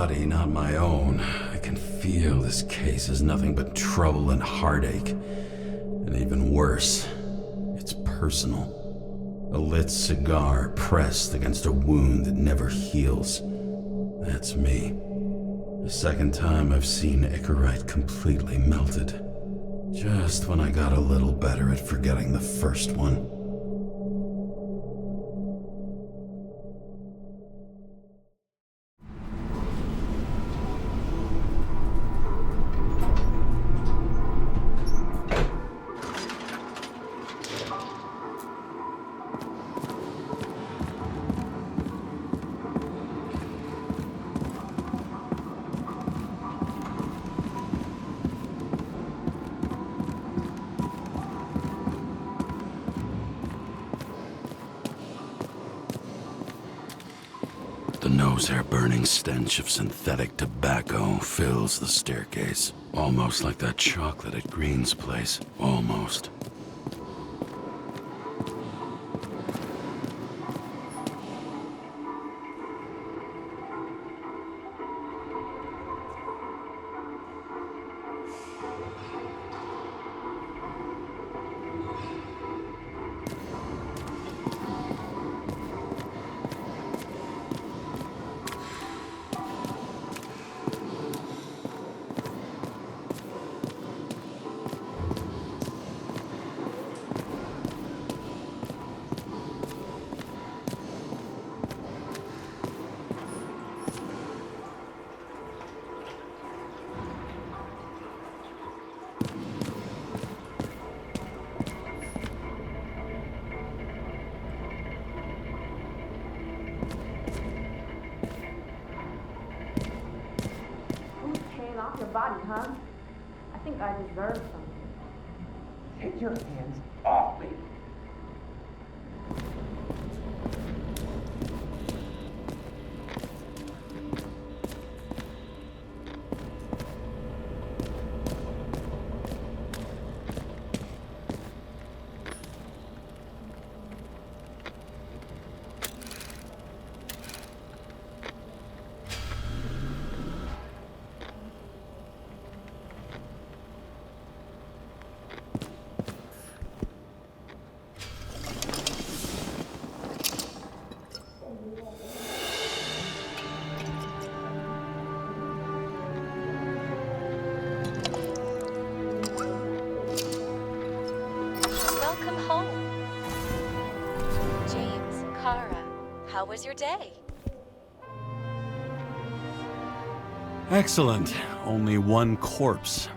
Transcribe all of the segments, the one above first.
body, not my own. I can feel this case is nothing but trouble and heartache. And even worse, it's personal. A lit cigar pressed against a wound that never heals. That's me. The second time I've seen Icarite completely melted. Just when I got a little better at forgetting the first one. The nose-hair-burning stench of synthetic tobacco fills the staircase. Almost like that chocolate at Green's place. Almost. Your body, huh? I think I deserve something. Take your hands off me. How was your day? Excellent. Only one corpse.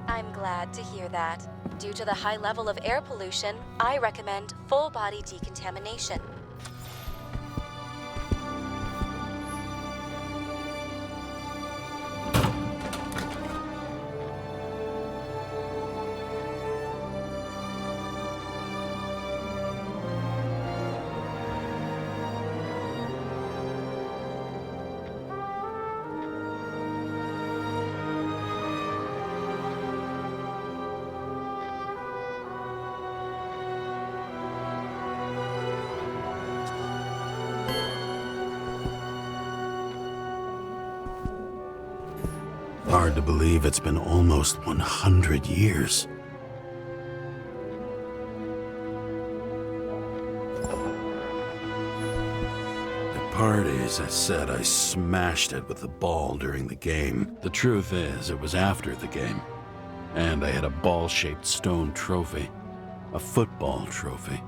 I'm glad to hear that. Due to the high level of air pollution, I recommend full body decontamination. Hard to believe it's been almost 100 years. At parties, I said I smashed it with the ball during the game. The truth is, it was after the game. And I had a ball-shaped stone trophy. A football trophy.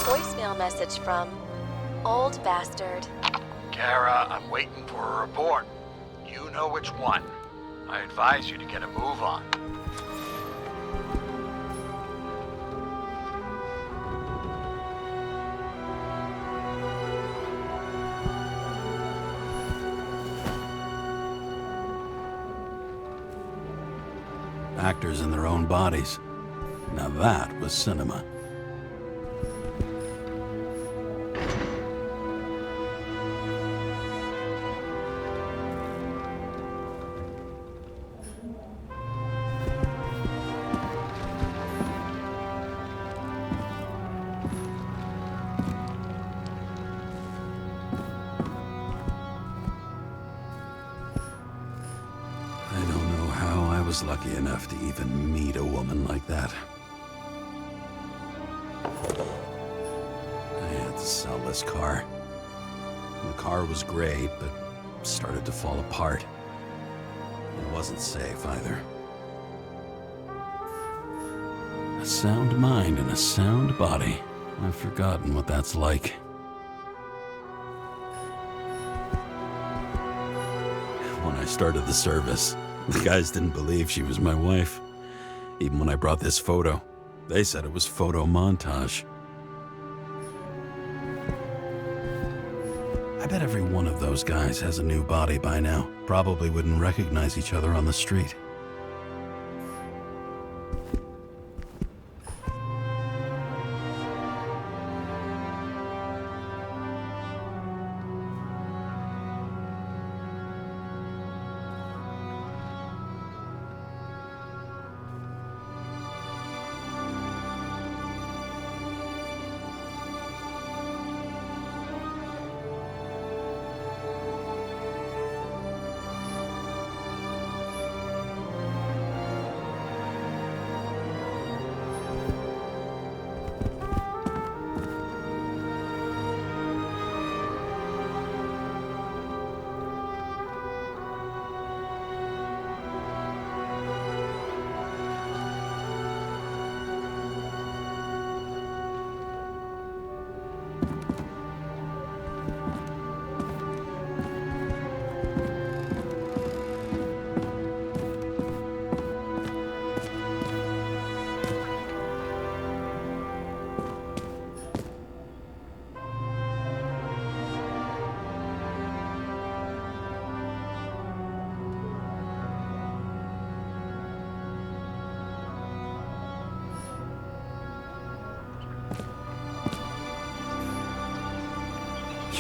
Voicemail message from Old Bastard. Kara, I'm waiting for a report. You know which one. I advise you to get a move on. Actors in their own bodies. Now that was cinema. was lucky enough to even meet a woman like that. I had to sell this car. The car was great, but started to fall apart. It wasn't safe either. A sound mind and a sound body. I've forgotten what that's like. When I started the service, the guys didn't believe she was my wife. Even when I brought this photo, they said it was photo montage. I bet every one of those guys has a new body by now. Probably wouldn't recognize each other on the street.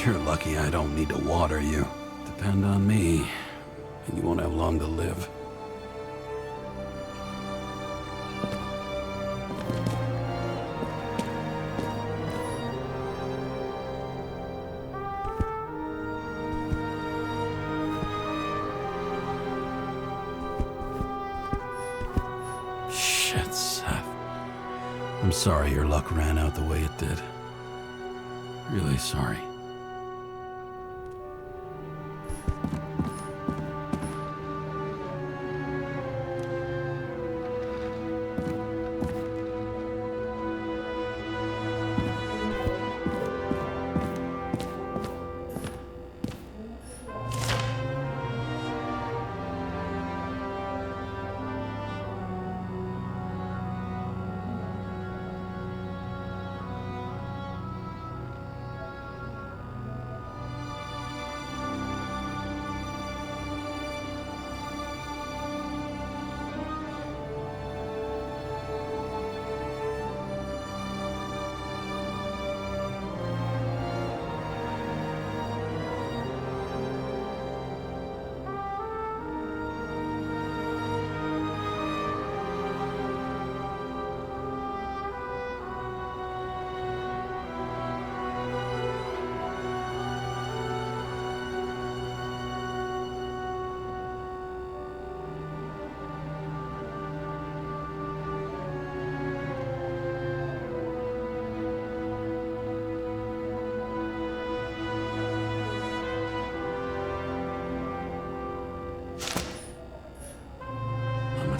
You're lucky I don't need to water you. Depend on me, and you won't have long to live. Shit, Seth. I'm sorry your luck ran out the way it did. Really sorry.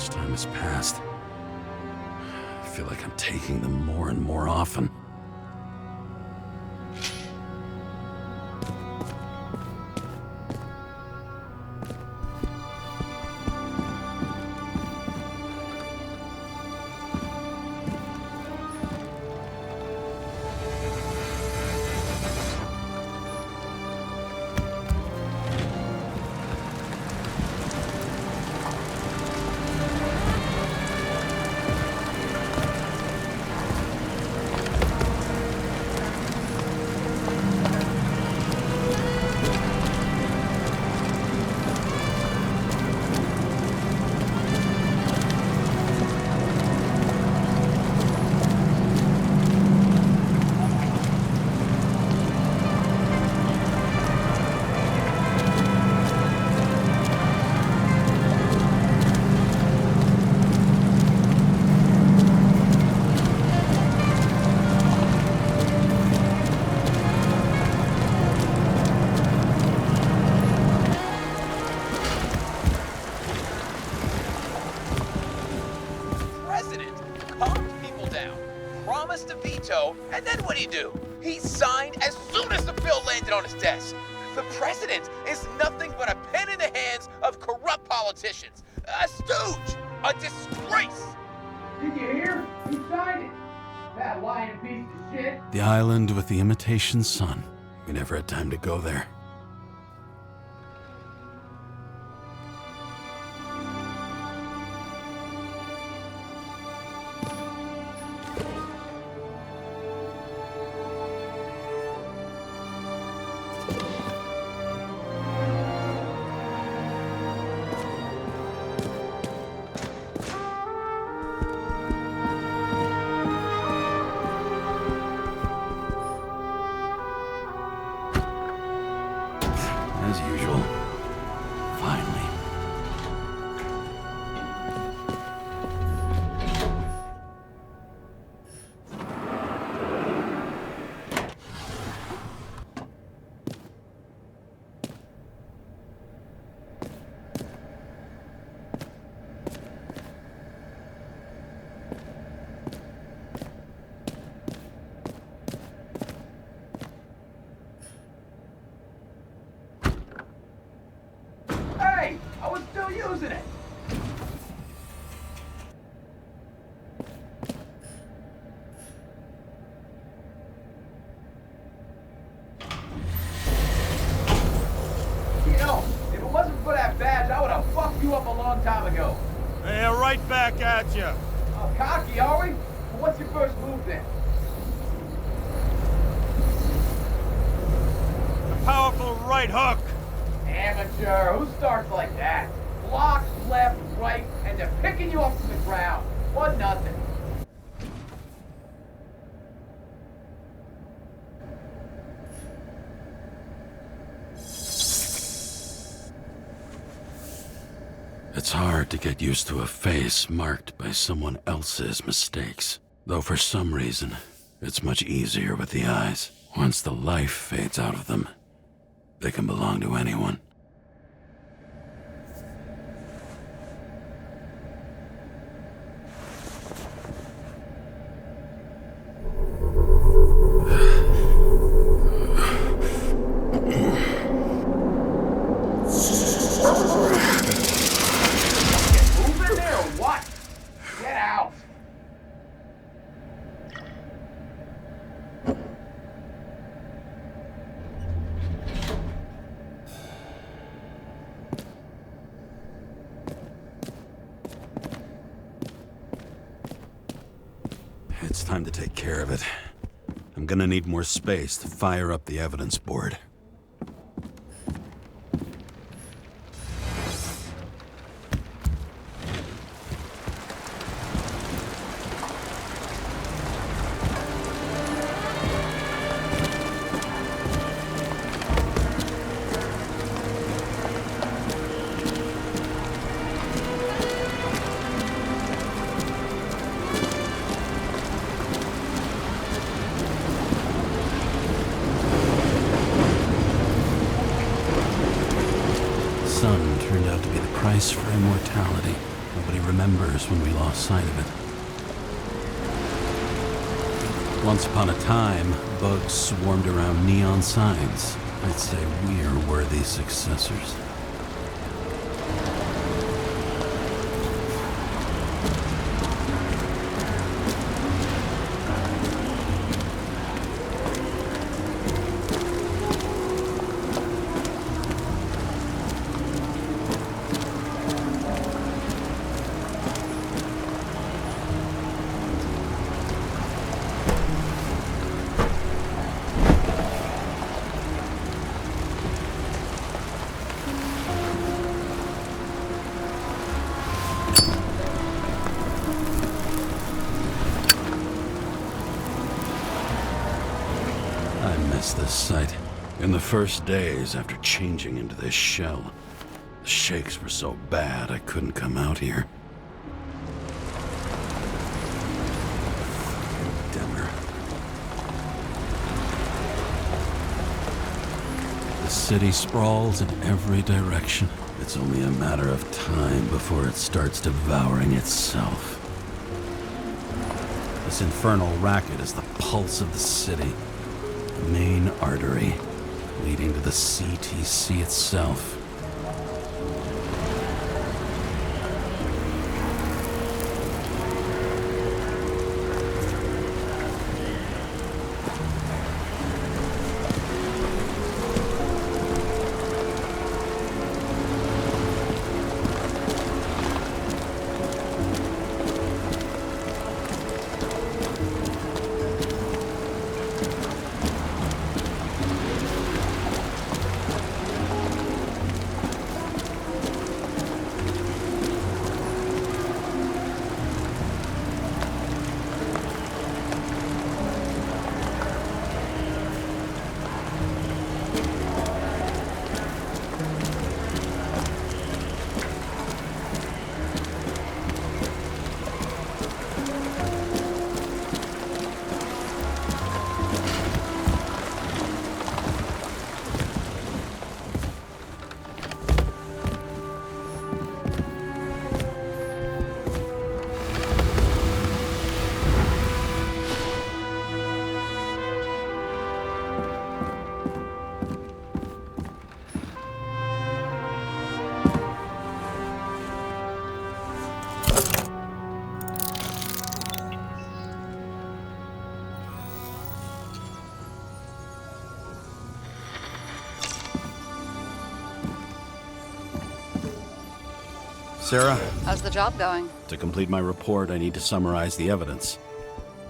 Time has passed. I feel like I'm taking them more and more often. And then what'd he do? He signed as soon as the bill landed on his desk. The president is nothing but a pen in the hands of corrupt politicians. A stooge. A disgrace. Did you hear? He signed it. That lying piece of shit. The island with the imitation sun. We never had time to go there. As usual. Finally. Hey, I was still using it. You know, if it wasn't for that badge, I would have fucked you up a long time ago. Yeah, right back at you. Oh, cocky, are we? Well, what's your first move then? The powerful right hook. Amateur, who starts like that? Block, left, right, and they're picking you up from the ground. 1-0. It's hard to get used to a face marked by someone else's mistakes. Though for some reason, it's much easier with the eyes. Once the life fades out of them, they can belong to anyone. Move in there or what? Get out. It's time to take care of it. I'm gonna need more space to fire up the evidence board. Sun turned out to be the price for immortality. Nobody remembers when we lost sight of it. Once upon a time, bugs swarmed around neon signs. I'd say we're worthy successors. I miss this sight. In the first days after changing into this shell, the shakes were so bad I couldn't come out here. Dimmer. The city sprawls in every direction. It's only a matter of time before it starts devouring itself. The This infernal racket is the pulse of the city, the main artery leading to the CTC itself. Sarah? How's the job going? To complete my report, I need to summarize the evidence.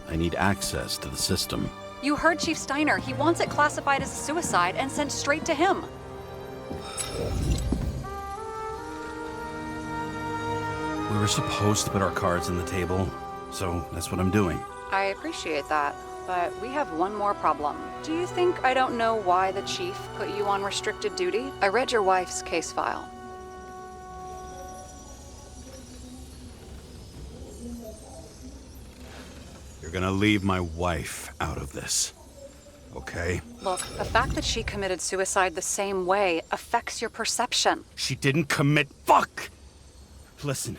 I need access to the system. You heard Chief Steiner. He wants it classified as a suicide and sent straight to him. We were supposed to put our cards on the table, so that's what I'm doing. I appreciate that, but we have one more problem. Do you think I don't know why the Chief put you on restricted duty? I read your wife's case file. You're gonna leave my wife out of this, okay? Look, the fact that she committed suicide the same way affects your perception. She didn't commit. Fuck! Listen.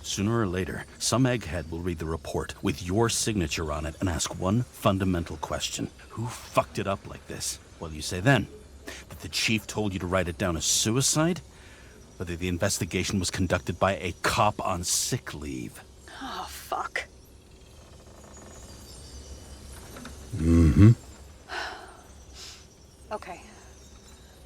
Sooner or later, some egghead will read the report with your signature on it and ask one fundamental question. Who fucked it up like this? What do you say then? That the chief told you to write it down as suicide? Whether the investigation was conducted by a cop on sick leave? Oh, fuck. Mm-hmm.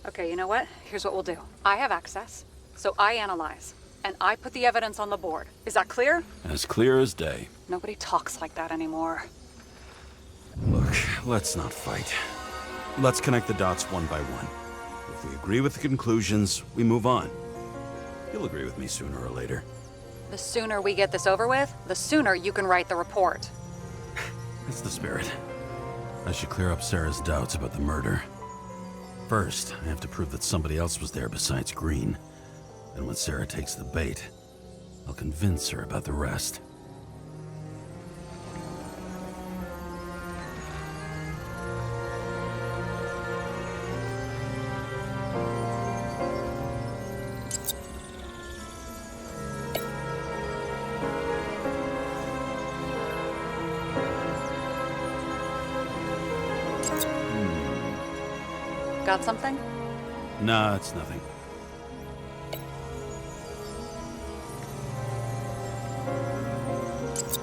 Okay, you know what? Here's what we'll do. I have access, so I analyze. And I put the evidence on the board. Is that clear? As clear as day. Nobody talks like that anymore. Look, let's not fight. Let's connect the dots one by one. If we agree with the conclusions, we move on. You'll agree with me sooner or later. The sooner we get this over with, the sooner you can write the report. That's the spirit. I should clear up Sarah's doubts about the murder. First, I have to prove that somebody else was there besides Green. And when Sarah takes the bait, I'll convince her about the rest. Got something? Nah, it's nothing.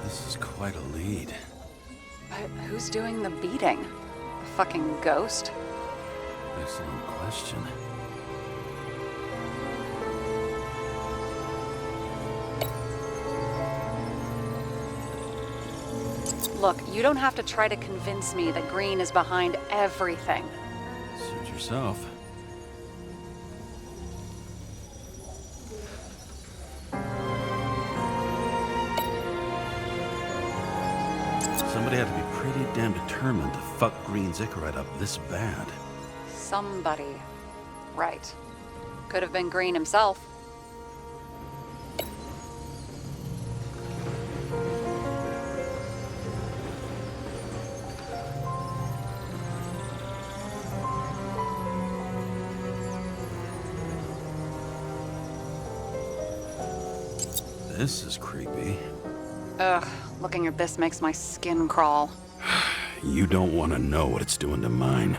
This is quite a lead. But who's doing the beating? A fucking ghost? Excellent question. Look, you don't have to try to convince me that Green is behind everything. Suit yourself. Somebody had to be pretty damn determined to fuck Green's Icarite up this bad. Somebody. Right. Could have been Green himself. This is creepy. Ugh, looking at this makes my skin crawl. You don't want to know what it's doing to mine.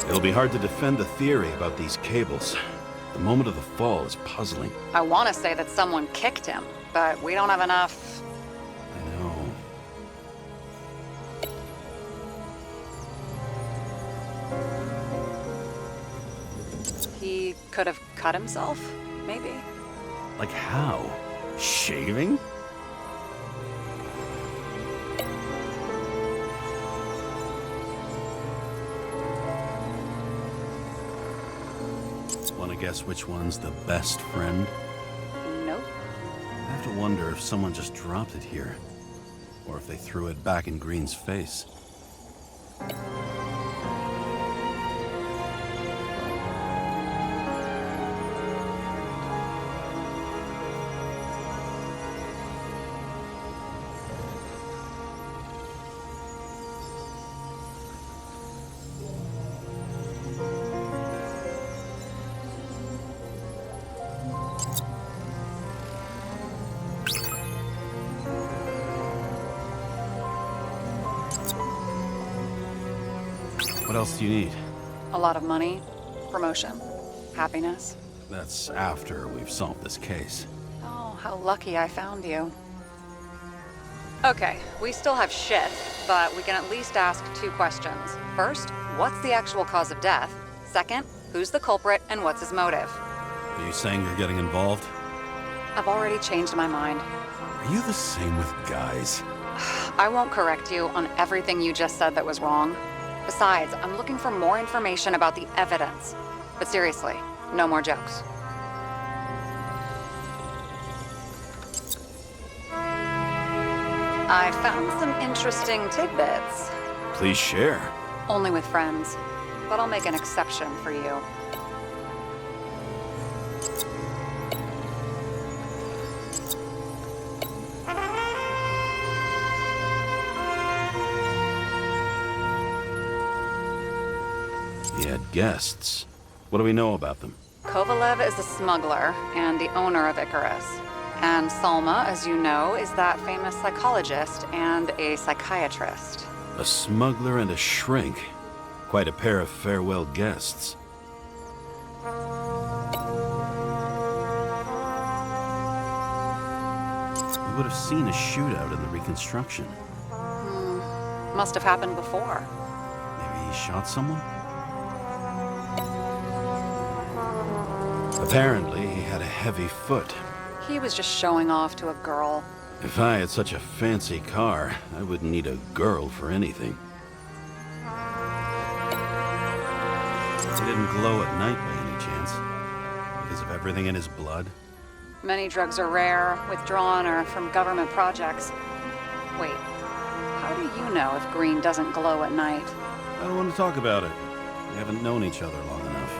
It'll be hard to defend the theory about these cables. The moment of the fall is puzzling. I want to say that someone kicked him, but we don't have enough. I know. He could have cut himself, maybe? Like how? Shaving? Want to guess which one's the best friend? Nope. I have to wonder if someone just dropped it here, or if they threw it back in Green's face. What else do you need? A lot of money, promotion, happiness. That's after we've solved this case. Oh, how lucky I found you. Okay, we still have shit, but we can at least ask 2 questions. First, what's the actual cause of death? Second, who's the culprit and what's his motive? Are you saying you're getting involved? I've already changed my mind. Are you the same with guys? I won't correct you on everything you just said that was wrong. Besides, I'm looking for more information about the evidence. But seriously, no more jokes. I found some interesting tidbits. Please share. Only with friends. But I'll make an exception for you. He had guests. What do we know about them? Kovalev is a smuggler and the owner of Icarus. And Salma, as you know, is that famous psychologist and a psychiatrist. A smuggler and a shrink. Quite a pair of farewell guests. We would have seen a shootout in the reconstruction. Must have happened before. Maybe he shot someone? Apparently, he had a heavy foot. He was just showing off to a girl. If I had such a fancy car, I wouldn't need a girl for anything. He didn't glow at night by any chance, because of everything in his blood. Many drugs are rare, withdrawn, or from government projects. Wait, how do you know if green doesn't glow at night? I don't want to talk about it. We haven't known each other long enough.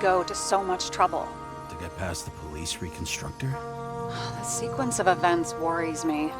Go to so much trouble. To get past the police reconstructor? The sequence of events worries me.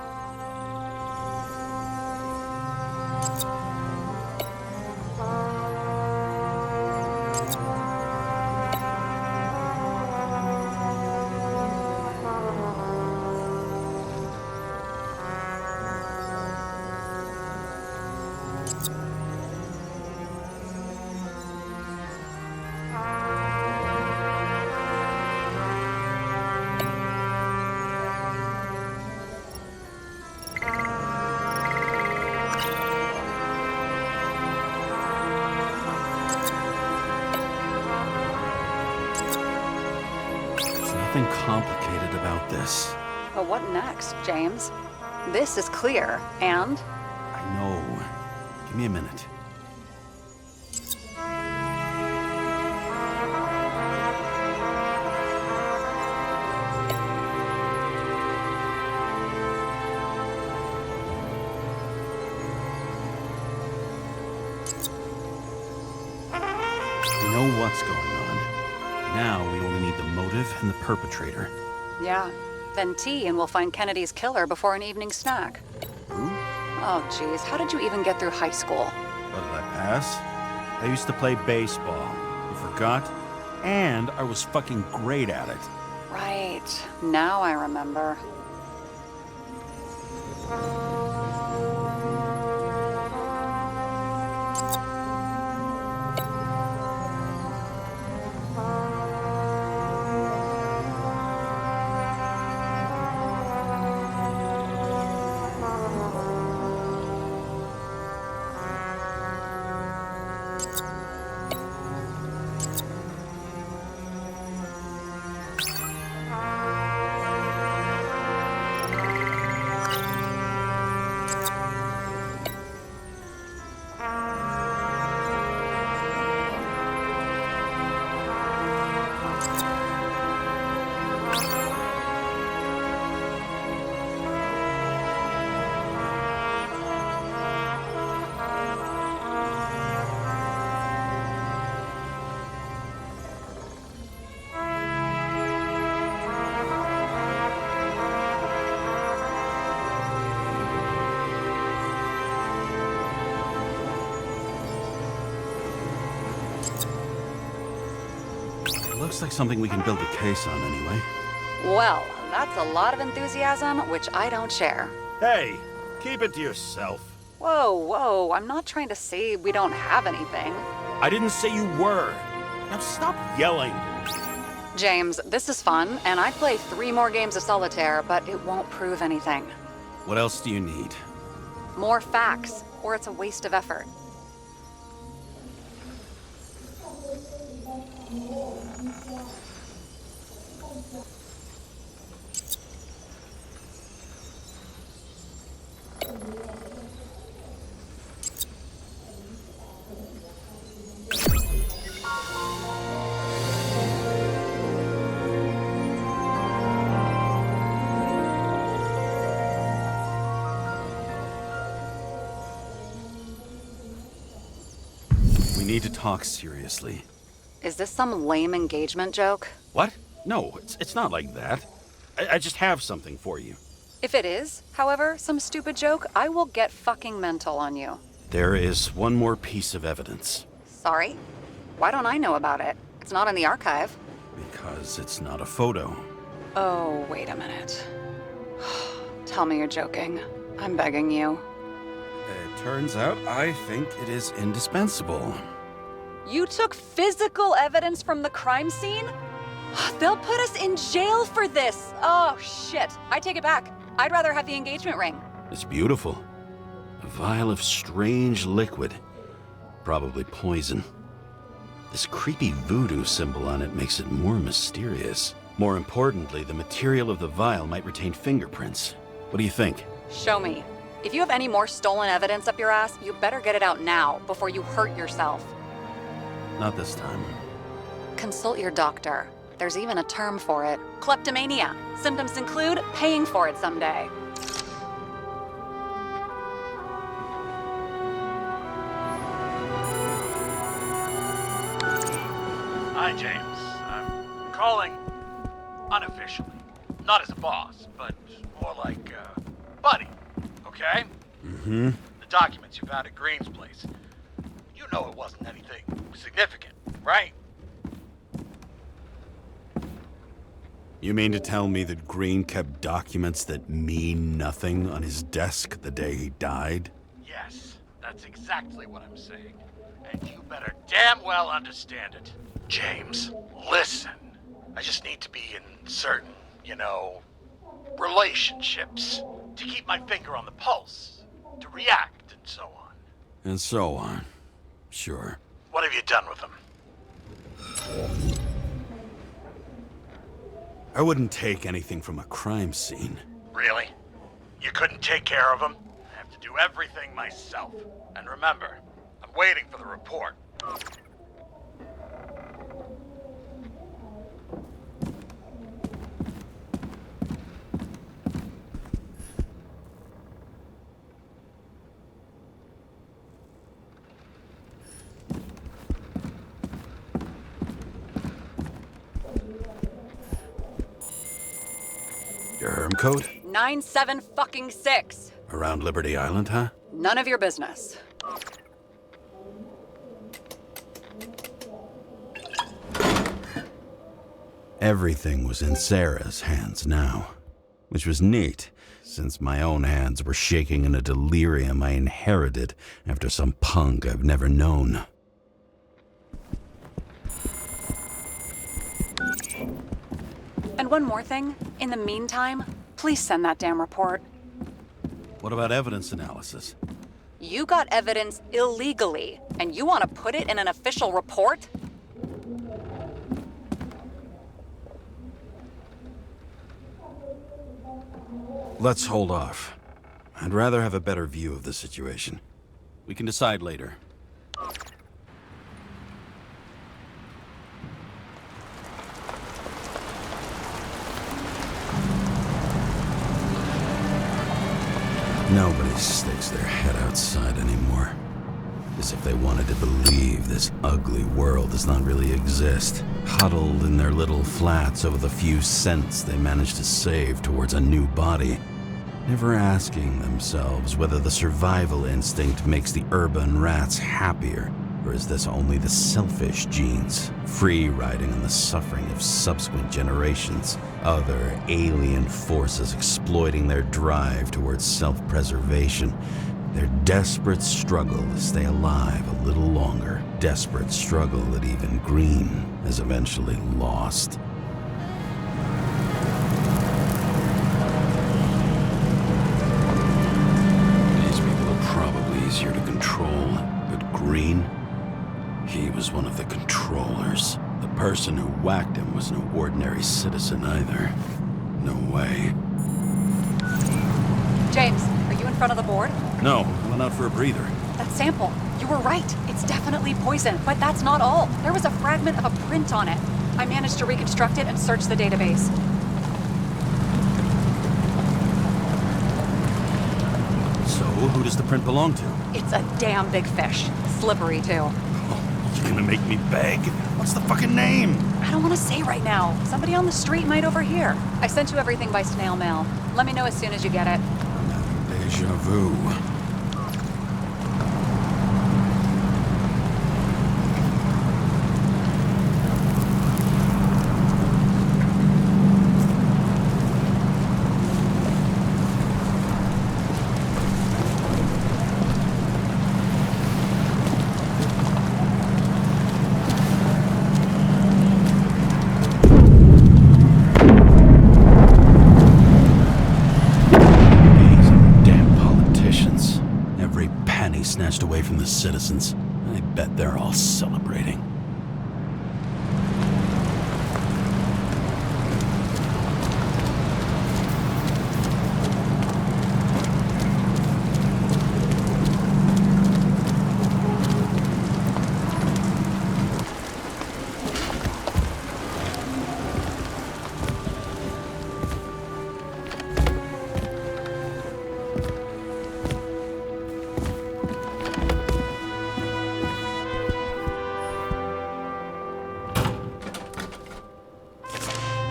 nothing complicated about this. But what next, James? This is clear, and... I know. Give me a minute. We know what's going on. Now we only need the motive and the perpetrator. Yeah. Then T and we'll find Kennedy's killer before an evening snack. Who? Oh, geez. How did you even get through high school? What, did I pass? I used to play baseball. You forgot? And I was fucking great at it. Right. Now I remember. Looks like something we can build a case on anyway. Well, that's a lot of enthusiasm, which I don't share. Hey, keep it to yourself. Whoa, whoa, I'm not trying to say we don't have anything. I didn't say you were. Now stop yelling. James, this is fun, and I'd play 3 more games of solitaire, but it won't prove anything. What else do you need? More facts, or it's a waste of effort. We need to talk seriously. Is this some lame engagement joke? What? No, it's not like that. I just have something for you. If it is, however, some stupid joke, I will get fucking mental on you. There is one more piece of evidence. Sorry? Why don't I know about it? It's not in the archive. Because it's not a photo. Oh, wait a minute. Tell me you're joking. I'm begging you. It turns out I think it is indispensable. You took physical evidence from the crime scene? They'll put us in jail for this! Oh, shit. I take it back. I'd rather have the engagement ring. It's beautiful. A vial of strange liquid. Probably poison. This creepy voodoo symbol on it makes it more mysterious. More importantly, the material of the vial might retain fingerprints. What do you think? Show me. If you have any more stolen evidence up your ass, you better get it out now before you hurt yourself. Not this time. Consult your doctor. There's even a term for it. Kleptomania. Symptoms include paying for it someday. Hi, James. I'm calling unofficially. Not as a boss, but more like buddy. Okay? Mm-hmm. The documents you found at Green's place. You know it wasn't anything significant, right? You mean to tell me that Green kept documents that mean nothing on his desk the day he died? Yes, that's exactly what I'm saying. And you better damn well understand it. James, listen. I just need to be in certain, relationships. To keep my finger on the pulse. To react and so on. And so on. Sure. What have you done with them? I wouldn't take anything from a crime scene. Really? You couldn't take care of him? I have to do everything myself. And remember, I'm waiting for the report. Your Herm code? 97-fucking-6. Around Liberty Island, huh? None of your business. Everything was in Sarah's hands now, which was neat, since my own hands were shaking in a delirium I inherited after some punk I've never known. And one more thing. In the meantime, please send that damn report. What about evidence analysis? You got evidence illegally, and you want to put it in an official report? Let's hold off. I'd rather have a better view of the situation. We can decide later. Nobody sticks their head outside anymore. As if they wanted to believe this ugly world does not really exist. Huddled in their little flats over the few cents they managed to save towards a new body. Never asking themselves whether the survival instinct makes the urban rats happier, or is this only the selfish genes, free riding on the suffering of subsequent generations, other alien forces exploiting their drive towards self-preservation, their desperate struggle to stay alive a little longer, desperate struggle that even Green has eventually lost. These people are probably easier to control, but Green? He was one of the controllers. The person who whacked him was no ordinary citizen either. No way. James, are you in front of the board? No, I went out for a breather. That sample. You were right. It's definitely poison, but that's not all. There was a fragment of a print on it. I managed to reconstruct it and search the database. So, who does the print belong to? It's a damn big fish. Slippery, too. You gonna make me beg? What's the fucking name? I don't want to say right now. Somebody on the street might overhear. I sent you everything by snail mail. Let me know as soon as you get it. I'm having deja vu. Snatched away from the citizens. I bet they're all celebrating.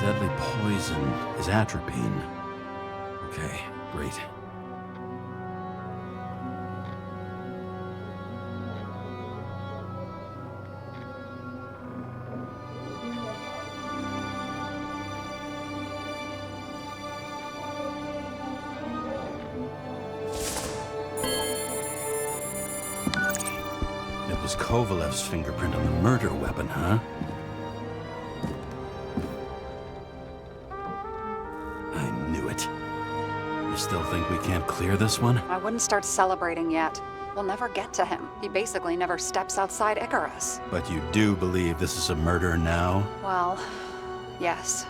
Deadly poison is atropine. Okay, great. It was Kovalev's fingerprint on the murder weapon, huh? Still think we can't clear this one? I wouldn't start celebrating yet. We'll never get to him. He basically never steps outside Icarus. But you do believe this is a murder now? Well, yes.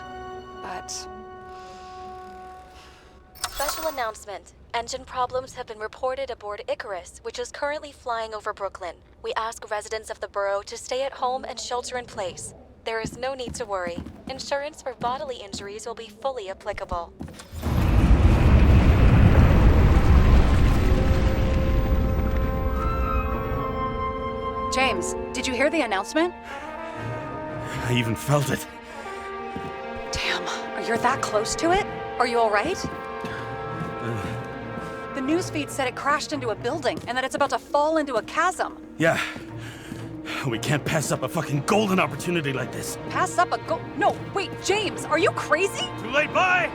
but... Special announcement. Engine problems have been reported aboard Icarus, which is currently flying over Brooklyn. We ask residents of the borough to stay at home and shelter in place. There is no need to worry. Insurance for bodily injuries will be fully applicable. James, did you hear the announcement? I even felt it. Damn, you're that close to it? Are you alright? The newsfeed said it crashed into a building and that it's about to fall into a chasm. Yeah. We can't pass up a fucking golden opportunity like this. Pass up a No, wait, James, are you crazy? Too late, bye!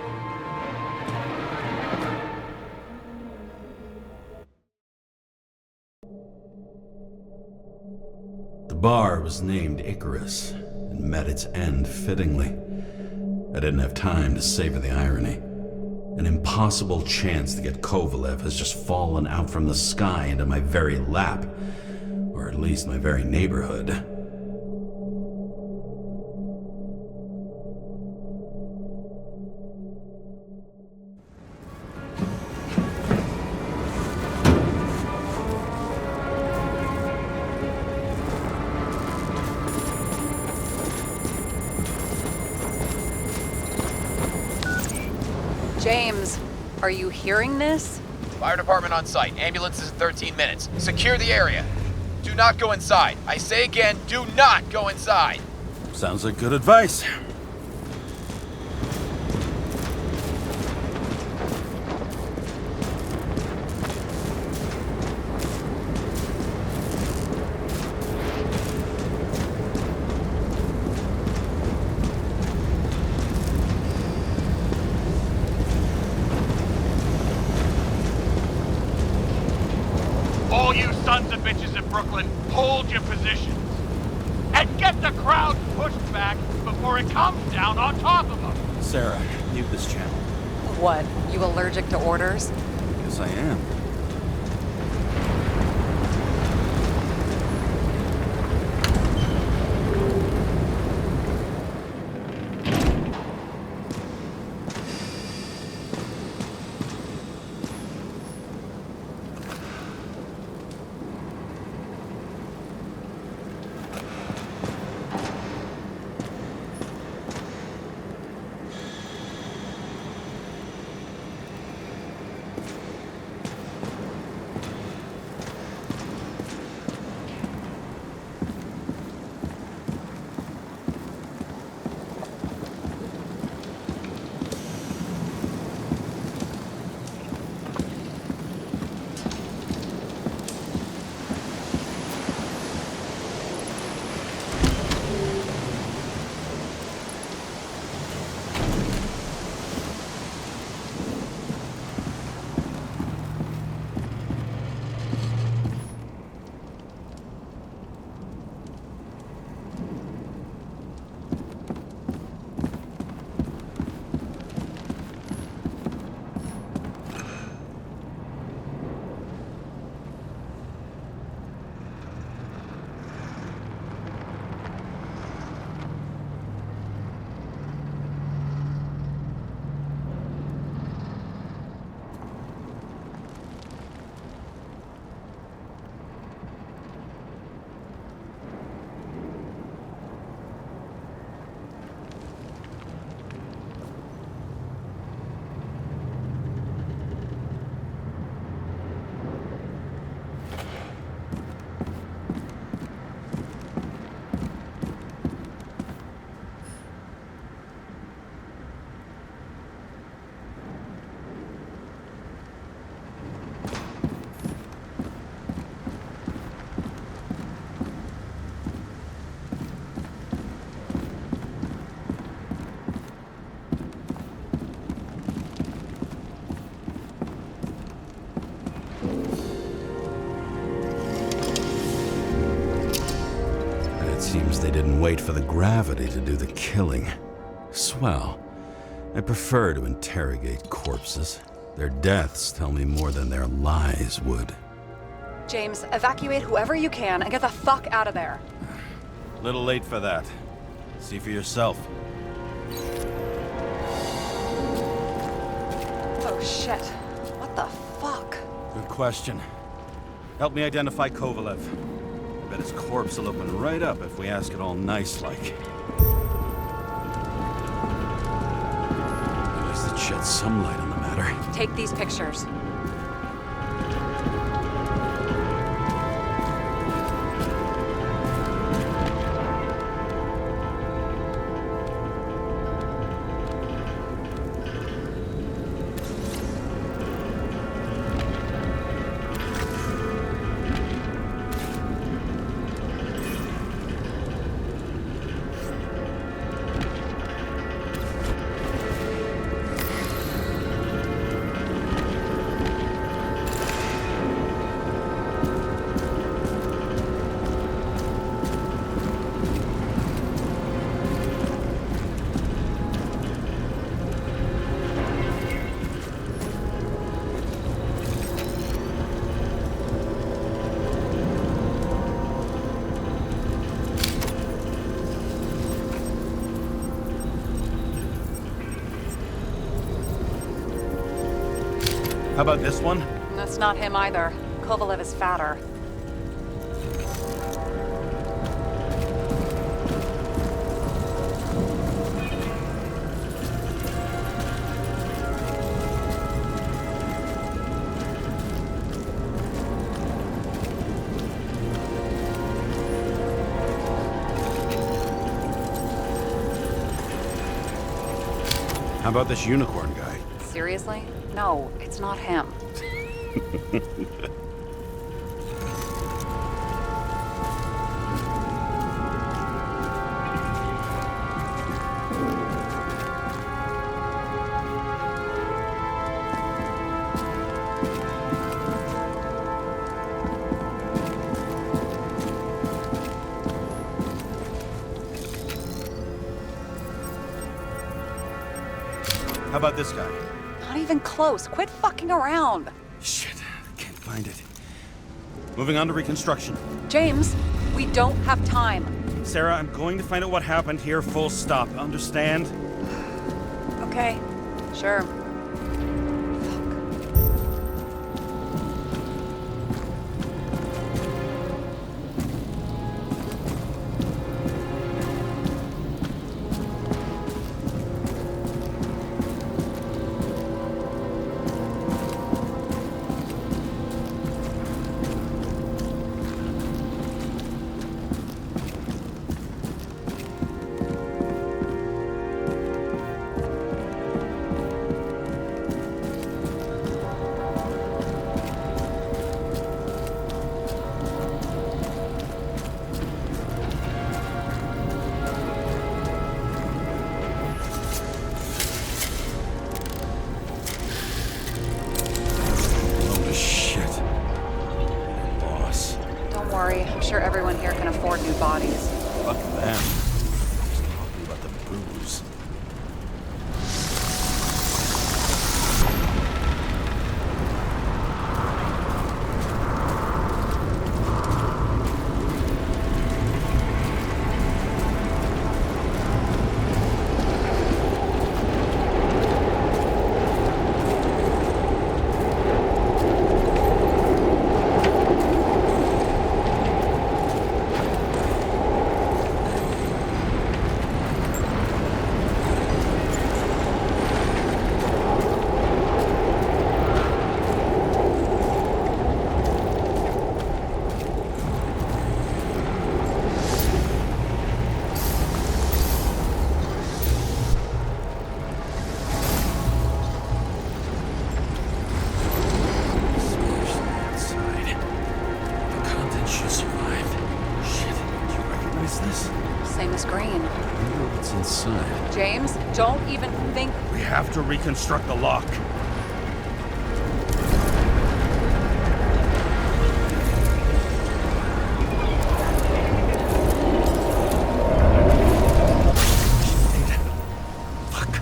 The bar was named Icarus and met its end fittingly. I didn't have time to savor the irony. An impossible chance to get Kovalev has just fallen out from the sky into my very lap, or at least my very neighborhood. James, are you hearing this? Fire department on site. Ambulances in 13 minutes. Secure the area. Do not go inside. I say again, do not go inside. Sounds like good advice. All you sons of bitches in Brooklyn, hold your positions. And get the crowd pushed back before it comes down on top of them. Sarah, mute this channel. What, you allergic to orders? Yes, I am. Seems they didn't wait for the gravity to do the killing. Swell. I prefer to interrogate corpses. Their deaths tell me more than their lies would. James, evacuate whoever you can and get the fuck out of there. Little late for that. See for yourself. Oh, shit. What the fuck? Good question. Help me identify Kovalev. I bet his corpse will open right up if we ask it all nice-like. At least it sheds some light on the matter. Take these pictures. How about this one? That's not him either. Kovalev is fatter. How about this unicorn guy? Seriously? No, it's not him. How about this guy? Not even close. Quit fucking around. Shit, I can't find it. Moving on to reconstruction. James, we don't have time. Sarah, I'm going to find out what happened here, full stop. Understand? Okay, sure. I'm sure everyone here can afford new bodies. Fuck them. Just talking about the booze. James, don't even think... We have to reconstruct the lock. Fuck.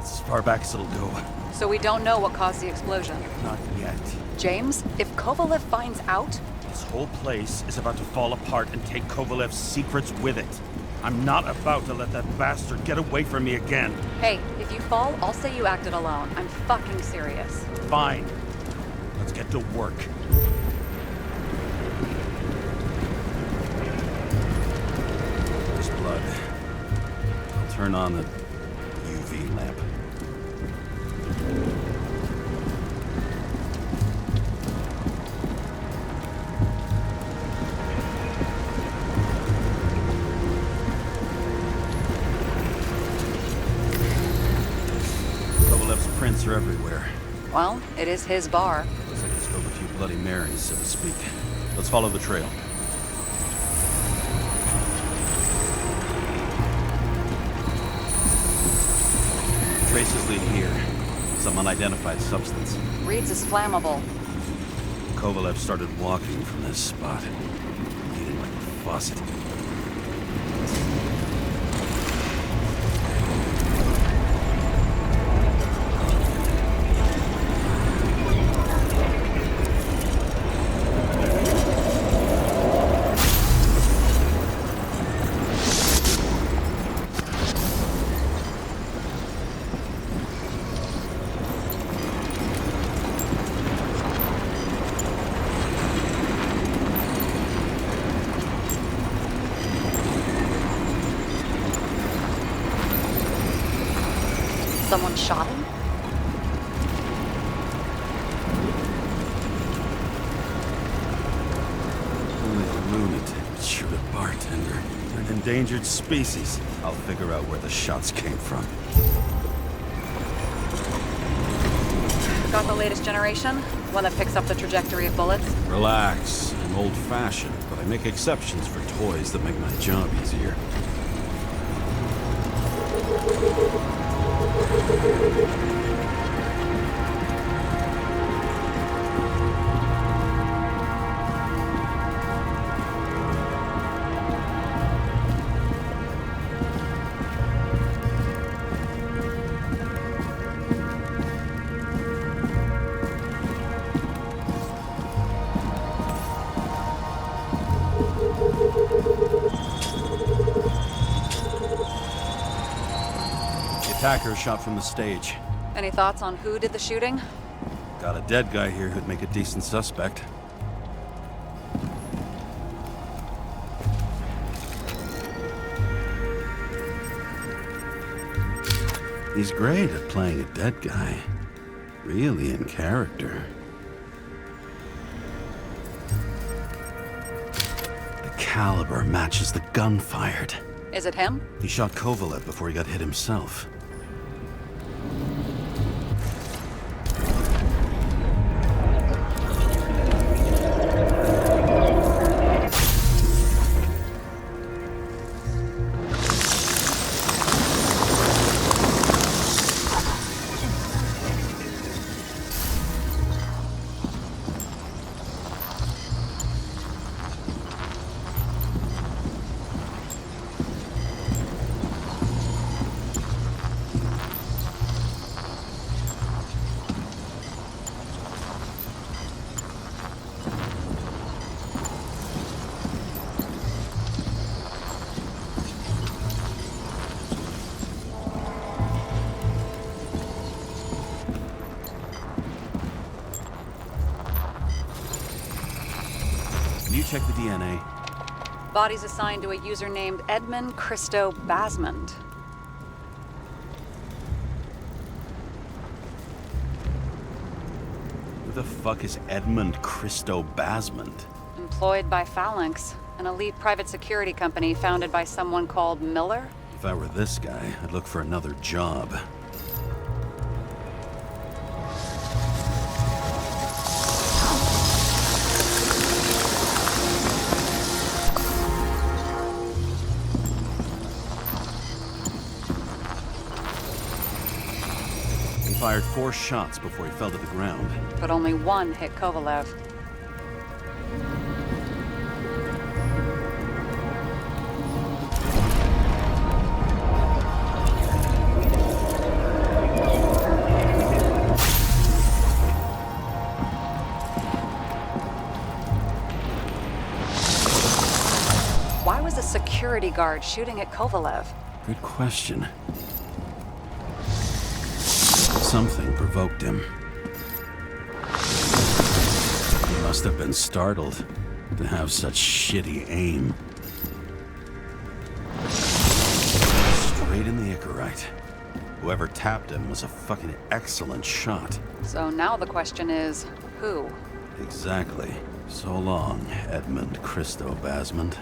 It's as far back as it'll go. So we don't know what caused the explosion? Not yet. James, if Kovalev finds out... This whole place is about to fall apart and take Kovalev's secrets with it. I'm not about to let that bastard get away from me again. Hey, if you fall, I'll say you acted alone. I'm fucking serious. Fine. Let's get to work. There's blood. I'll turn on the UV lamp. Prints are everywhere. Well, it is his bar. Looks like it's filled with a few Bloody Marys, so to speak. Let's follow the trail. Traces lead here. Some unidentified substance. Reads as flammable. Kovalev started walking from this spot. Eating like a faucet. Someone shot him? Only a lunatic would shoot a bartender. They're an endangered species. I'll figure out where the shots came from. Got the latest generation? One that picks up the trajectory of bullets? Relax. I'm old-fashioned, but I make exceptions for toys that make my job easier. Attacker shot from the stage. Any thoughts on who did the shooting? Got a dead guy here who'd make a decent suspect. He's great at playing a dead guy. Really in character. The caliber matches the gun fired. Is it him? He shot Kovalev before he got hit himself. You check the DNA. Body's assigned to a user named Edmund Christo Basmond. Who the fuck is Edmund Christo Basmond? Employed by Phalanx, an elite private security company founded by someone called Miller. If I were this guy, I'd look for another job. He fired 4 shots before he fell to the ground. But only one hit Kovalev. Why was a security security guard shooting at Kovalev? Good question. Something provoked him. He must have been startled to have such shitty aim. Straight in the Icarite. Whoever tapped him was a fucking excellent shot. So now the question is, who? Exactly. So long, Edmund Christo Basmond.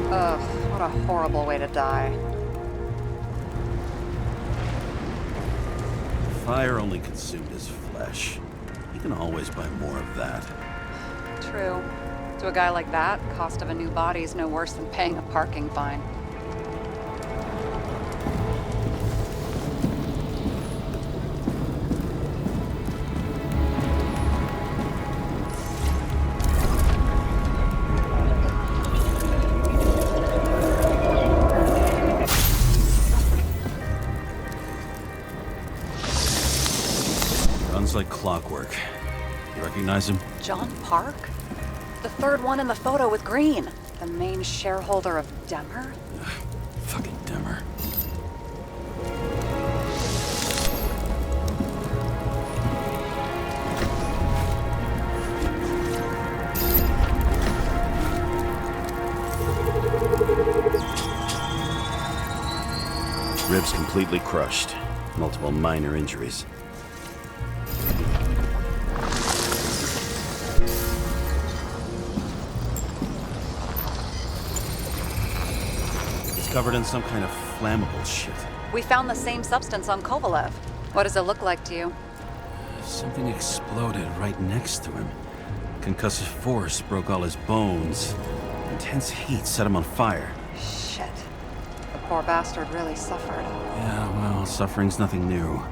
Ugh, what a horrible way to die. Fire only consumed his flesh. He can always buy more of that. True. To a guy like that, cost of a new body is no worse than paying a parking fine. Runs like clockwork. You recognize him? John Park? The third one in the photo with Green. The main shareholder of Demmer? Fucking Demmer. Ribs completely crushed. Multiple minor injuries. He's covered in some kind of flammable shit. We found the same substance on Kovalev. What does it look like to you? Something exploded right next to him. Concussive force broke all his bones. Intense heat set him on fire. Shit. The poor bastard really suffered. Yeah, well, suffering's nothing new.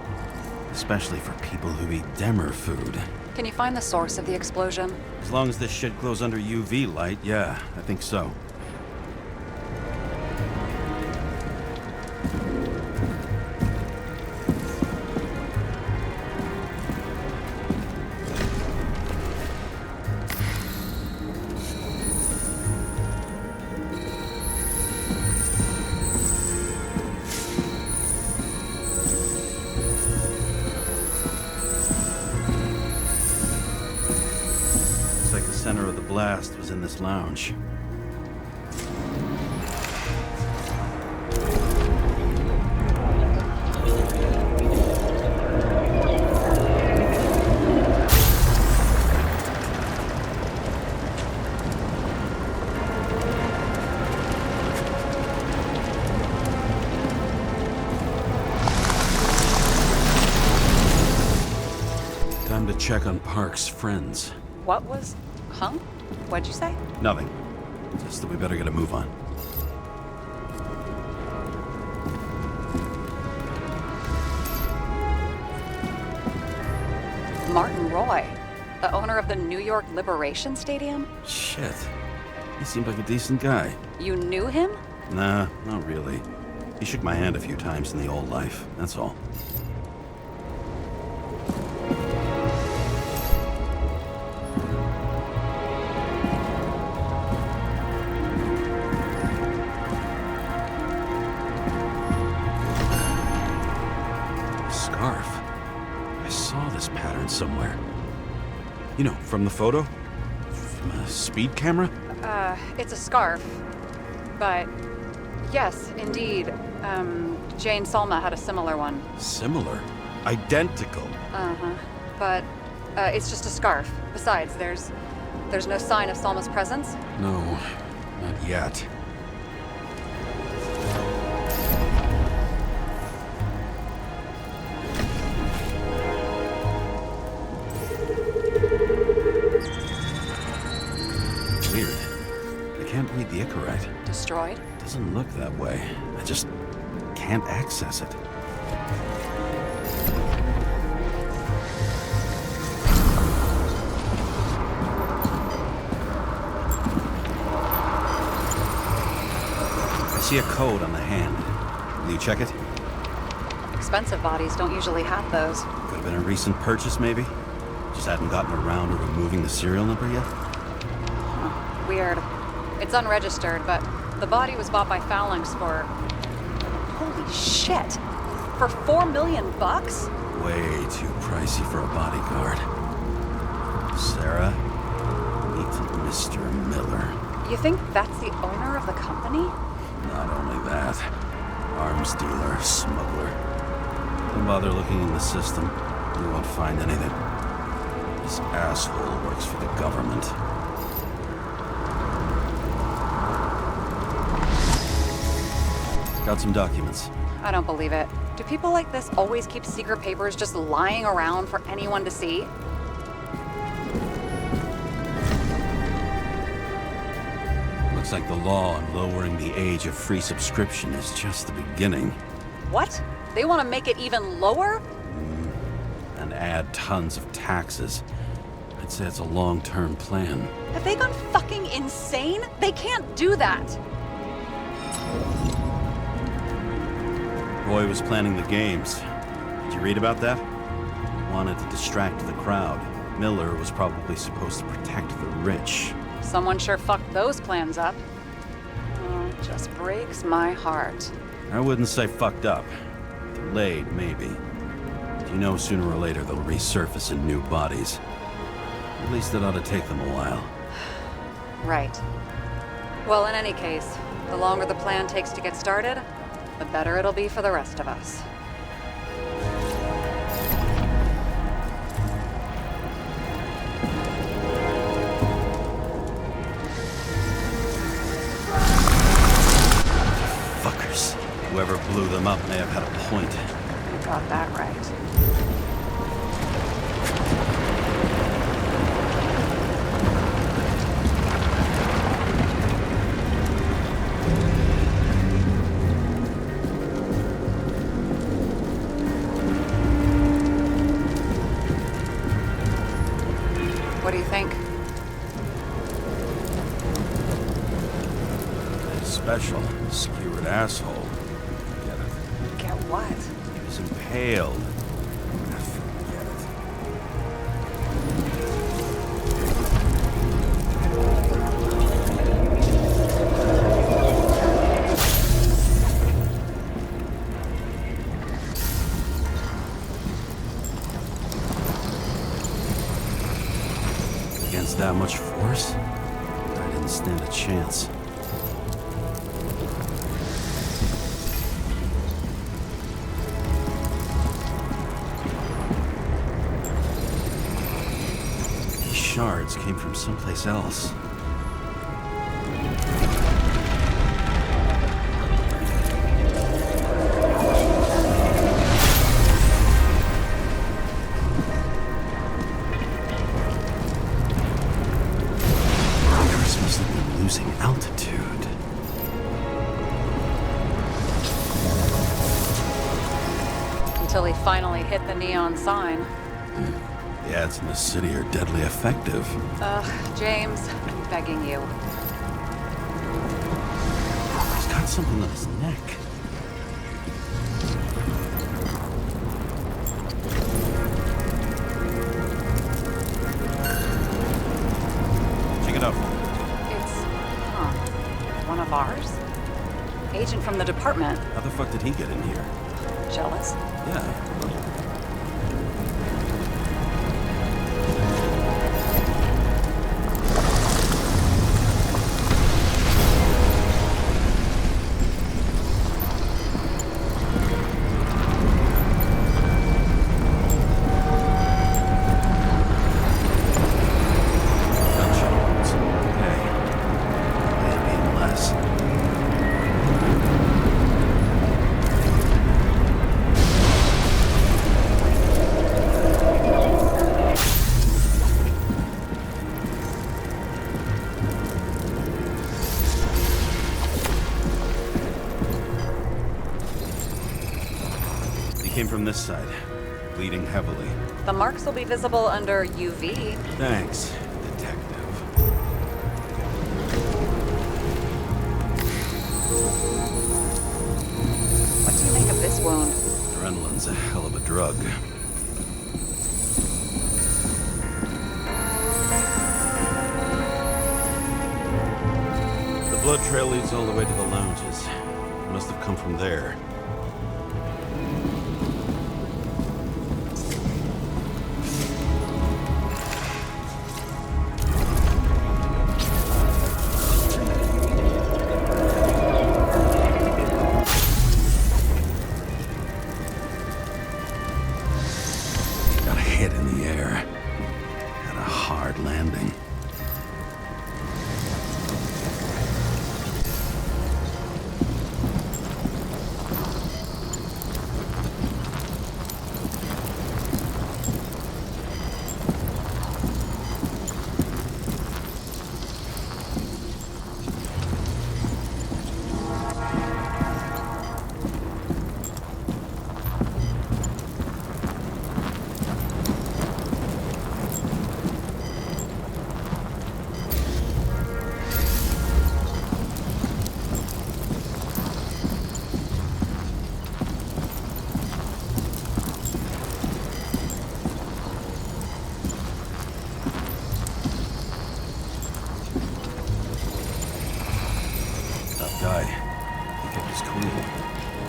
Especially for people who eat Demmer food. Can you find the source of the explosion? As long as this shit glows under UV light, yeah, I think so. The center of the blast was in this lounge. Time to check on Park's friends. What was... Huh? What'd you say? Nothing. Just that we better get a move on. Martin Roy, the owner of the New York Liberation Stadium? Shit. He seemed like a decent guy. You knew him? Nah, not really. He shook my hand a few times in the old life, that's all. Scarf. I saw this pattern somewhere. You know, from the photo? From a speed camera? It's a scarf. But, yes, indeed. Jane Salma had a similar one. Similar? Identical? Uh-huh. But, it's just a scarf. Besides, there's no sign of Salma's presence? No, not yet. Weird. I can't read the Icarite. Destroyed? Doesn't look that way. I just can't access it. It See a code on the hand. Will you check it? Expensive bodies don't usually have those. Could have been a recent purchase, maybe? Just hadn't gotten around to removing the serial number yet? Huh. Weird. It's unregistered, but the body was bought by Phalanx for... Holy shit! For $4 million bucks? Way too pricey for a bodyguard. Sarah, meet Mr. Miller. You think that's the owner of the company? Not only that, arms dealer, smuggler. Don't bother looking in the system. You won't find anything. This asshole works for the government. Got some documents. I don't believe it. Do people like this always keep secret papers just lying around for anyone to see? Looks like the law on lowering the age of free subscription is just the beginning. What? They want to make it even lower? And add tons of taxes. I'd say it's a long-term plan. Have they gone fucking insane? They can't do that! Roy was planning the games. Did you read about that? Wanted to distract the crowd. Miller was probably supposed to protect the rich. Someone sure fucked those plans up. Oh, it just breaks my heart. I wouldn't say fucked up. Delayed, maybe. But you know sooner or later they'll resurface in new bodies. At least it ought to take them a while. Right. Well, in any case, the longer the plan takes to get started, the better it'll be for the rest of us. Fuckers. Whoever blew them up may have had a point. You got that right. What do you think? Special, skewered asshole. Get it? Get what? He was impaled. Forget it. Against that much force, I didn't stand a chance. These shards came from someplace else. Losing altitude. Until he finally hit the neon sign. The ads in the city are deadly effective. Ugh, James, I'm begging you. He's got something on his neck. Check it out. One of ours? Agent from the department. How the fuck did he get in here? Jealous? Yeah. Came from this side, bleeding heavily. The marks will be visible under UV. Thanks, detective. drug. The blood trail leads all the way to the lounges. It must have come from there.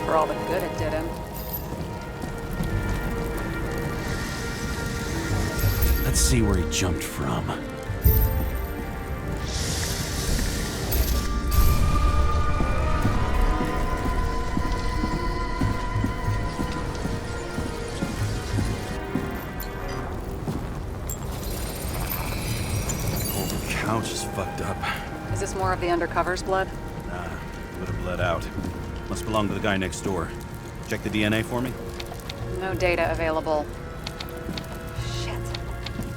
For all the good it did him. Let's see where he jumped from. Oh, the couch is fucked up. Is this more of the undercover's blood? Nah, it would have bled out. Must belong to the guy next door. Check the DNA for me? No data available. Shit.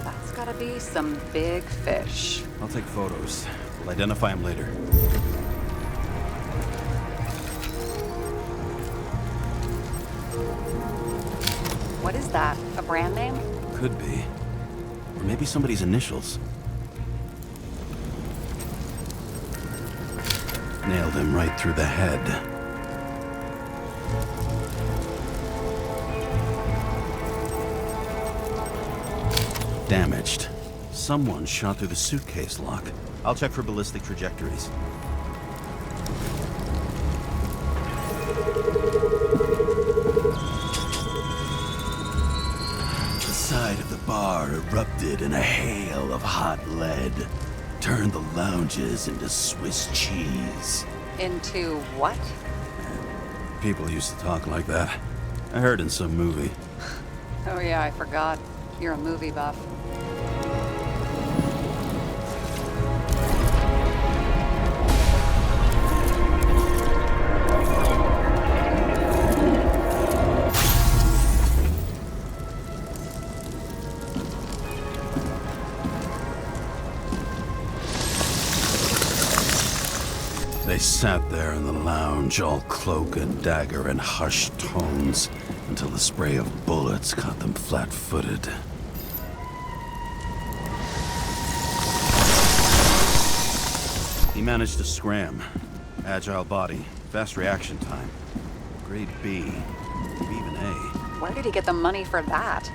That's gotta be some big fish. I'll take photos. We'll identify him later. What is that? A brand name? Could be. Or maybe somebody's initials. Nailed him right through the head. Damaged. Someone shot through the suitcase lock. I'll check for ballistic trajectories. The side of the bar erupted in a hail of hot lead. Turned the lounges into Swiss cheese. Into what? People used to talk like that. I heard in some movie. Oh yeah, I forgot. You're a movie buff. They sat there in the lounge, all cloak and dagger and hushed tones, until the spray of bullets caught them flat-footed. He managed to scram. Agile body, fast reaction time. Grade B, maybe even A. Where did he get the money for that?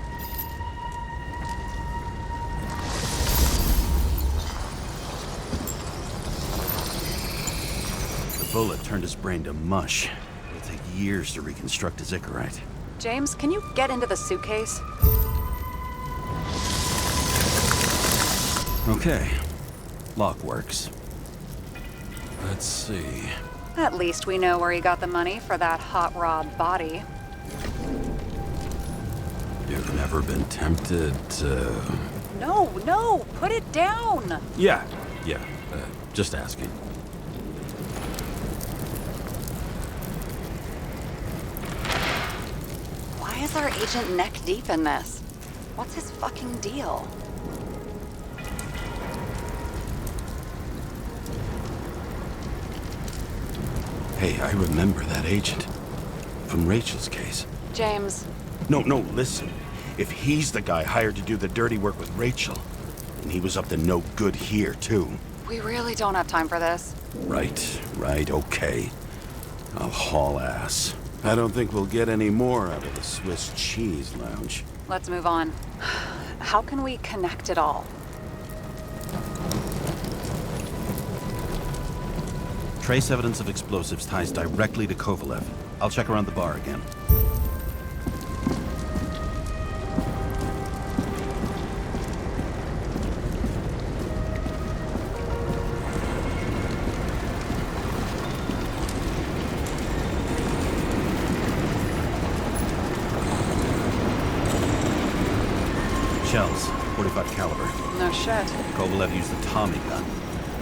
The bullet turned his brain to mush. It'll take years to reconstruct his Icarite. James, can you get into the suitcase? Okay. Lock works. Let's see. At least we know where he got the money for that hot rod body. You've never been tempted to... No, put it down! Yeah, just asking. Why is our agent neck deep in this? What's his fucking deal? Hey, I remember that agent. From Rachel's case. James. No, listen. If he's the guy hired to do the dirty work with Rachel, then he was up to no good here, too. We really don't have time for this. Right, okay. I'll haul ass. I don't think we'll get any more out of the Swiss cheese lounge. Let's move on. How can we connect it all? Trace evidence of explosives ties directly to Kovalev. I'll check around the bar again. Shells, 45 caliber. No shit. Kovalev used the Tommy gun.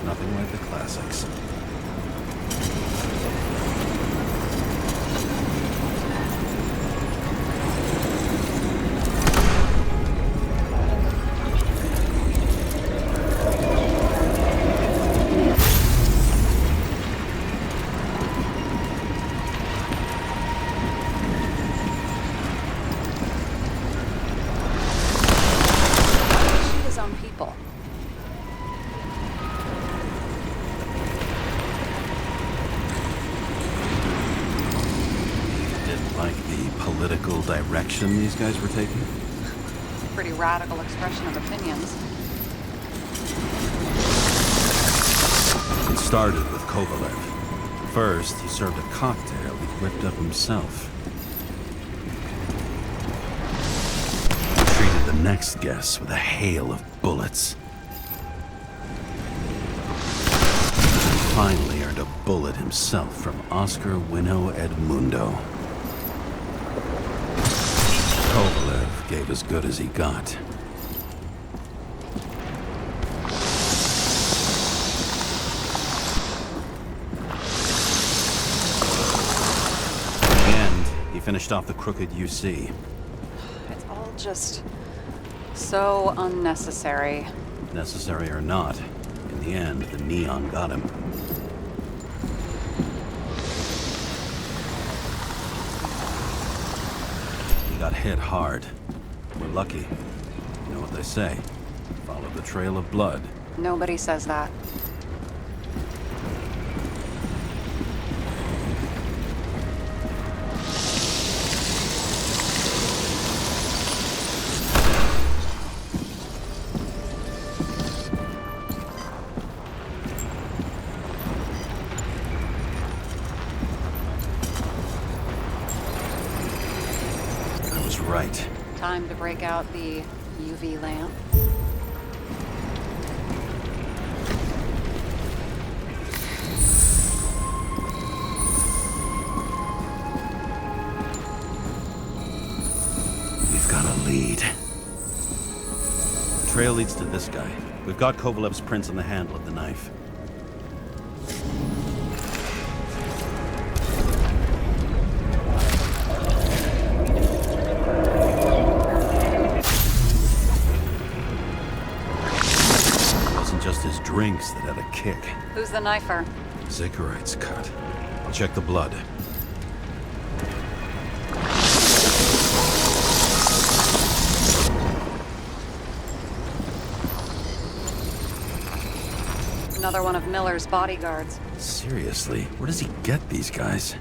Nothing like the classics. Direction these guys were taking? Pretty radical expression of opinions. It started with Kovalev. First, he served a cocktail he whipped up himself. He treated the next guest with a hail of bullets. And finally earned a bullet himself from Oscar Winnow Edmundo. Kovalev gave as good as he got. In the end, he finished off the crooked UC. It's all just so unnecessary. Necessary or not, in the end, the neon got him. Got hit hard. We're lucky. You know what they say. Follow the trail of blood. Nobody says that. Right. Time to break out the UV lamp. We've got a lead. The trail leads to this guy. We've got Kovalev's prints on the handle of the knife. Drinks that had a kick. Who's the knifer? Zacharites cut. I'll check the blood. Another one of Miller's bodyguards. Seriously, where does he get these guys?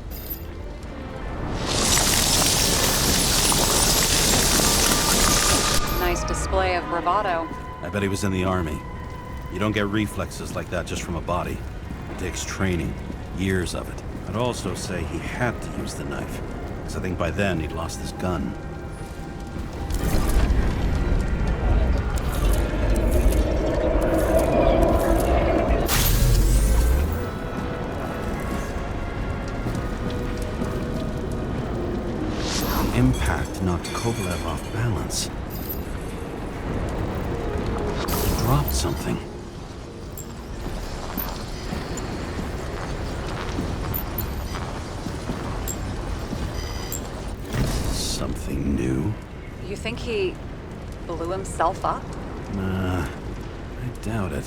Nice display of bravado. I bet he was in the army. You don't get reflexes like that just from a body. It takes training, years of it. I'd also say he had to use the knife, because I think by then he'd lost his gun. The impact knocked Kovalev off balance. He dropped something. Something new? You think he blew himself up? Nah, I doubt it.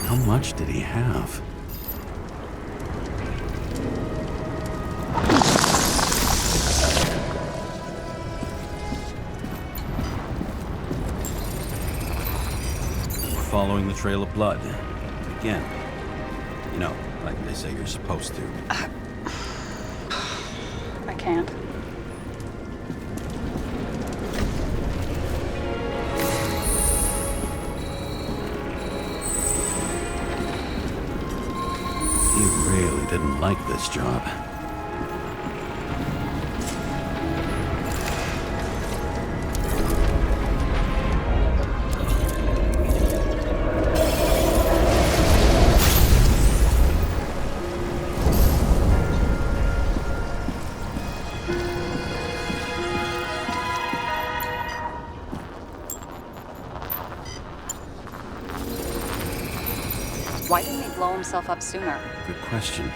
How much did he have? following the trail of blood. Again. You know, like they say you're supposed to. I can't. He really didn't like this job. Why didn't he blow himself up sooner? Good question.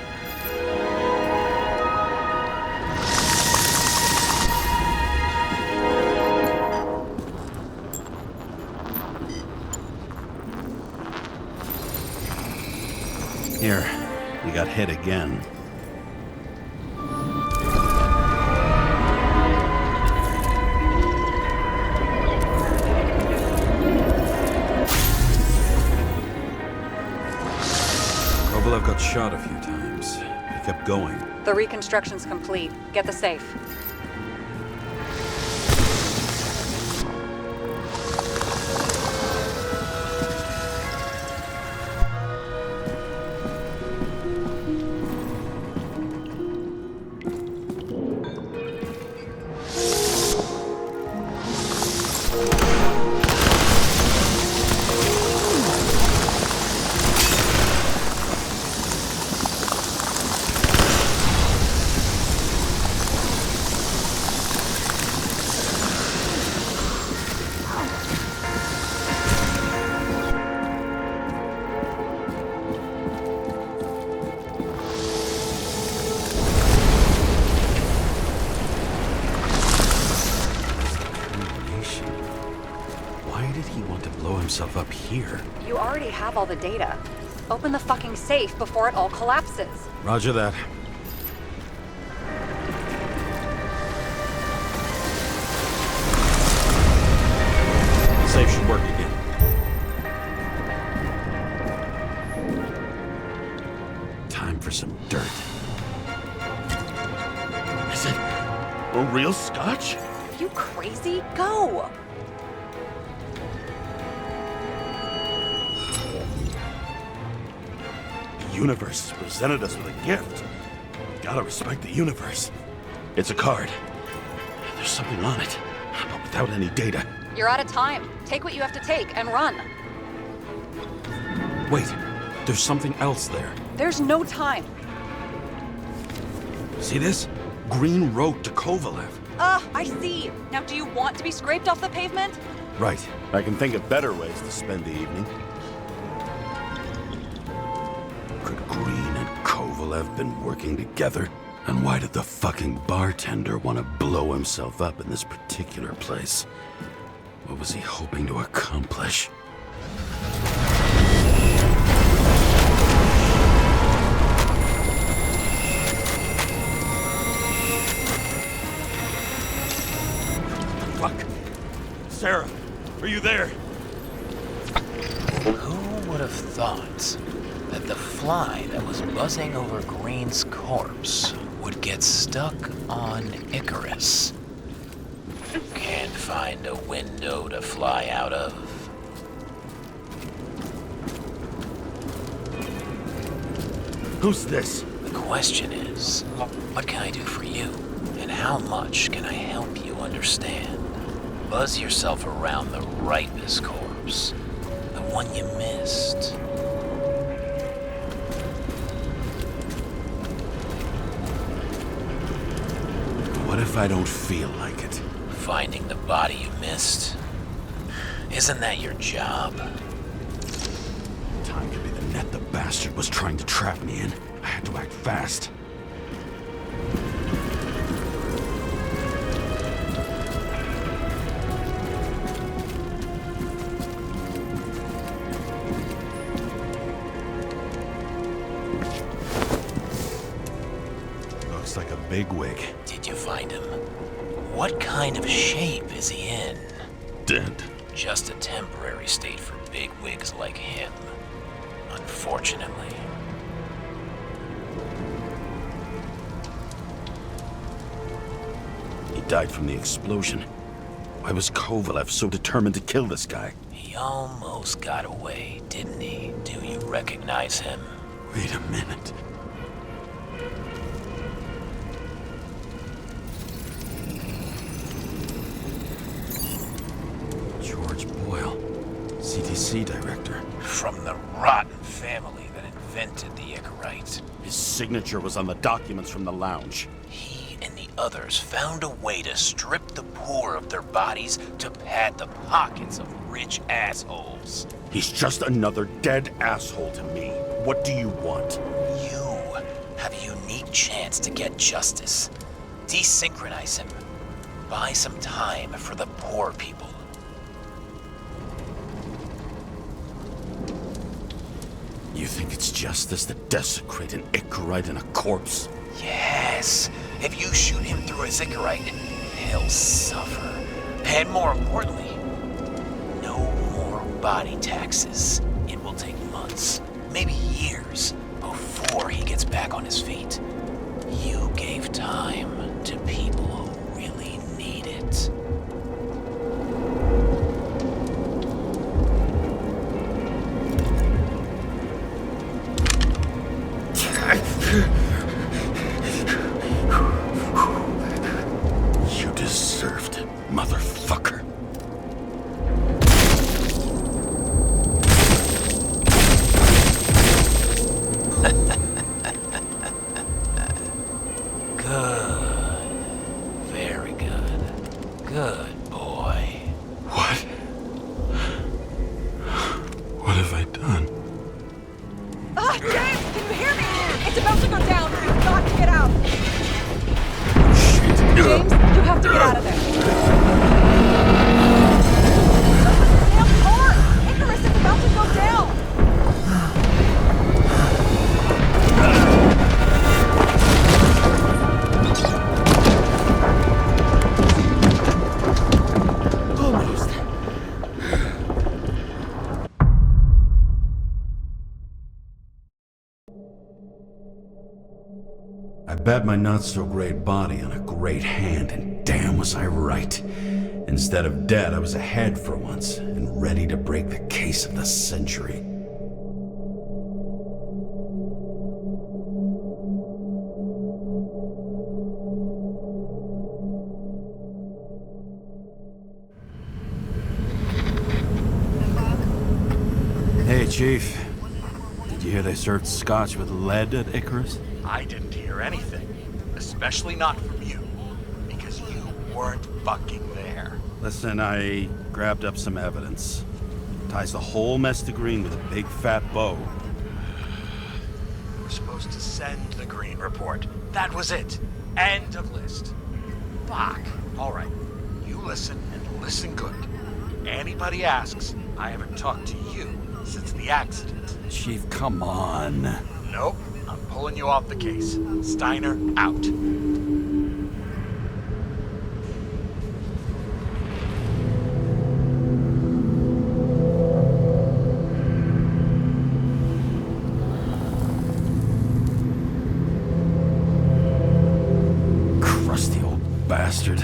Here, you got hit again. Kovalev got shot a few times. He kept going. The reconstruction's complete. Get the safe. Himself up here. You already have all the data. Open the fucking safe before it all collapses. Roger that. The safe should work again. Time for some dirt. Is it a real scotch? Are you crazy? Go! The universe presented us with a gift. Gotta respect the universe. It's a card. There's something on it, but without any data. You're out of time. Take what you have to take and run. Wait, there's something else there. There's no time. See this? Green wrote to Kovalev. I see. Now do you want to be scraped off the pavement? Right. I can think of better ways to spend the evening. Could Green and Kovalev been working together? And why did the fucking bartender want to blow himself up in this particular place? What was he hoping to accomplish? Fuck. Sarah, are you there? Who would have thought that the fly that was buzzing over Green's corpse would get stuck on Icarus? Can't find a window to fly out of. Who's this? The question is, what can I do for you? And how much can I help you understand? Buzz yourself around the Rightness corpse. The one you missed. What if I don't feel like it? Finding the body you missed. Isn't that your job? Time could be the net the bastard was trying to trap me in. I had to act fast. Looks like a bigwig. Did you find him? What kind of shape is he in? Dead. Just a temporary state for bigwigs like him. Unfortunately. He died from the explosion. Why was Kovalev so determined to kill this guy? He almost got away, didn't he? Do you recognize him? Wait a minute. George Boyle, CDC director. From the rotten family that invented the Icarite. His signature was on the documents from the lounge. He and the others found a way to strip the poor of their bodies to pad the pockets of rich assholes. He's just another dead asshole to me. What do you want? You have a unique chance to get justice. Desynchronize him. Buy some time for the poor people. You think it's justice to desecrate an Icarite and a corpse? Yes. If you shoot him through his Icarite, he'll suffer. And more importantly, no more body taxes. It will take months, maybe years, before he gets back on his feet. You gave time to people who really need it. You deserved it, motherfucker. Good. Very good. Good boy. What? What have I done? Ah, James, can you hear me? It's about to go down. You've got to get out. Shit. James, you have to get out of there. Open the damn door! Icarus is about to go down! Almost. I bet my not-so-great body on a great hand, and damn was I right. Instead of dead, I was ahead for once, and ready to break the case of the century. Hey, Chief. Did you hear they served scotch with lead at Icarus? I didn't hear anything, especially not from you, because you weren't fucking there. Listen, I grabbed up some evidence. Ties the whole mess to green with a big fat bow. We're supposed to send the green report. That was it. End of list. Fuck. All right. You listen and listen good. Anybody asks, I haven't talked to you since the accident. Chief, come on. Nope. I'm pulling you off the case. Steiner, out. Crusty old bastard.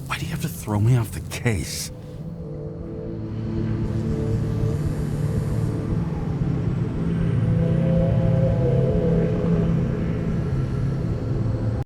Why do you have to throw me off the case?